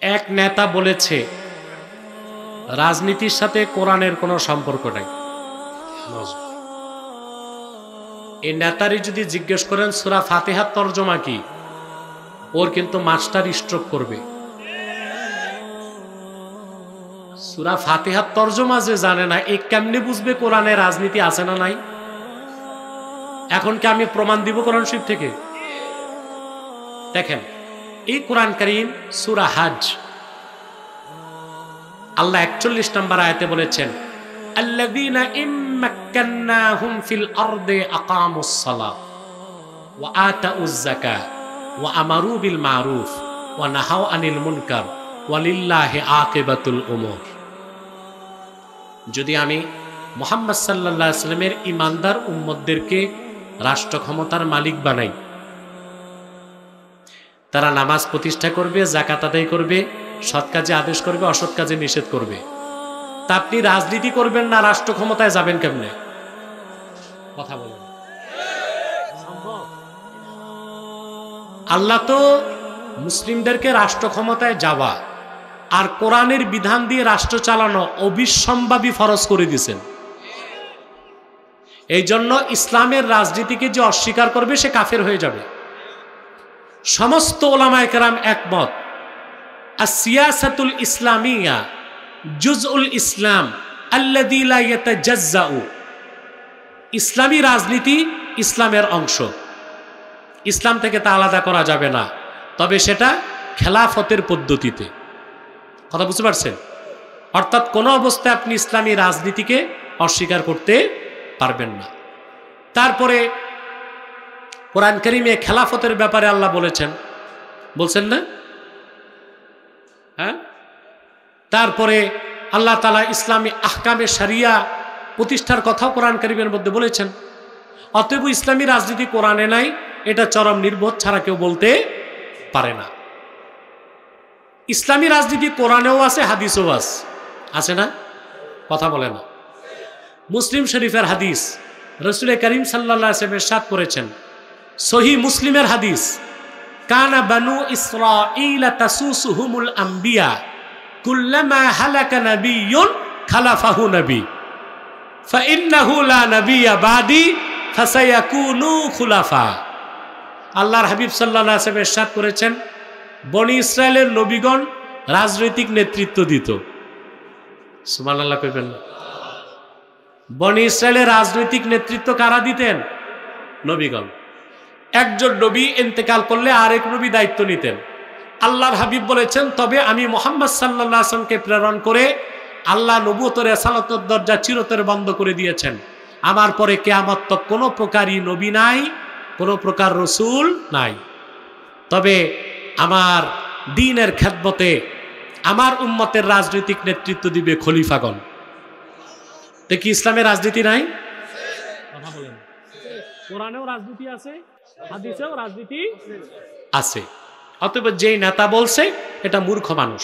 এক নেতা বলেছে রাজনীতির সাথে কোরআনের কোনো সম্পর্ক নাই। এই নেতারই যদি জিজ্ঞেস করেন সূরা ফাতিহার তরজমা কি, ওর কিন্তু মাস্টার স্ট্রোক করবে। সূরা ফাতিহার তরজমা যে জানে না, এ কেমনে বুঝবে কোরআনে রাজনীতি আছে না নাই? এখন কি আমি প্রমাণ দিব কোরআন শরীফ থেকে? দেখেন, এই কোরআন কারীম সূরা হজ আল্লাহ 41 নম্বর আয়াতে বলেছেন, আল্লাযীনা ইম্মাক্কান্নাহুম ফিল আরদি আকামুস সালাহ ওয়া আতাউয যাকাহ ওয়া আমারু বিল মারুফ ওয়া নাহাউ আনিল মুনকার ওয়ালিল্লাহি আকিবাতুল উমুর। যদি আমি মুহাম্মদ সাল্লাল্লাহু আলাইহি ওয়াসাল্লামের ঈমানদার উম্মতদেরকে রাষ্ট্র ক্ষমতার মালিক বানাই, তারা নামাজ প্রতিষ্ঠা করবে, যাকাত আদায় করবে, সৎ কাজে আদেশ করবে, অসৎ কাজে নিষেধ করবে, তা আপনি রাজনীতি করবেন না, রাষ্ট্র ক্ষমতায় যাবেন কেমনে? কথা বলেন। আল্লাহ তো মুসলিমদেরকে রাষ্ট্র ক্ষমতায় যাওয়া আর কোরআনের বিধান দিয়ে রাষ্ট্র চালানো অবিসম্ভাবী ফরজ করে দিয়েছেন। এই জন্য ইসলামের রাজনীতিকে যে অস্বীকার করবে সে কাফের হয়ে যাবে। সমস্ত উলামায়ে কেরাম একমত, আসিয়াসাতুল ইসলামিয়া জুজউল ইসলাম আল্লাযী লা ইয়াতাজাজ্জাউ। ইসলামী রাজনীতি ইসলামের অংশ, ইসলাম থেকে তা আলাদা করা যাবে না, তবে সেটা খেলাফতের পদ্ধতিতে। কথা বুঝতে পারছেন? অর্থাৎ কোনো অবস্থায় আপনি ইসলামী রাজনীতিকে অস্বীকার করতে পারবেন না। তারপরে কোরআন কারীমে খেলাফতের ব্যাপারে আল্লাহ বলছেন না? হ্যাঁ, তারপরে আল্লাহ তাআলা ইসলামী আহকামে শরিয়া প্রতিষ্ঠার কথাও কোরআন কারীমের মধ্যে বলেছেন। অতএব ইসলামী রাজনীতি কোরআনে নাই, এটা চরম নির্বোধ ছাড়া কেউ বলতে পারে না। ইসলামী রাজনীতি কোরআনেও আছে, হাদিসেও আছে না? কথা বলে না। মুসলিম শরীফের হাদিস, রাসূল করিম সাল্লাল্লাহু আলাইহি ওয়াসাল্লাম ইরশাদ করেছেন, সহিহ মুসলিমের হাদিস, কানা বানু ইসরাঈল তাসুসুহুমুল আম্বিয়া কুল্লামা হালাকা নাবিয়্যুন খালাফাহু নবী ফাইন্নাহু লা নাবিয়্যা বাদি ফাসায়াকুনু খুলাফা। আল্লাহর হাবিব সাল্লাল্লাহু আলাইহি ওয়াসাল্লাম ইরশাদ করেছেন, বনি ইসরায়েলের নবীগণ রাজনৈতিক নেতৃত্ব দিত। সুবহানাল্লাহ কইবেন না? বনি ইসরায়েলের রাজনৈতিক নেতৃত্ব কারা দিতেন? নবীগণ। একজন নবী ইন্তেকাল করলে আরেক নবী দায়িত্ব নিতেন। আল্লাহর হাবিব বলেছেন, তবে আমি মুহাম্মদ সাল্লাল্লাহু আলাইহি ওয়াসাল্লামকে প্রেরণ করে আল্লাহ নবুয়ত রিসালাতের দরজা চিরতরে বন্ধ করে দিয়েছেন। আমার পরে কিয়ামত তক কোনো প্রকারই নবী নাই, কোনো প্রকার রাসূল নাই। তবে আমার দ্বীনের খেদমতে আমার উম্মতের রাজনৈতিক নেতৃত্ব দিবে খলিফাগণ। দেখি ইসলামের রাজনীতি নাই? কথা বলেন। কোরআনেও রাজনীতি আছে, হাদিসেও রাজনীতি আছে। অতএব যেই নেতা বলছে এটা মূর্খ মানুষ।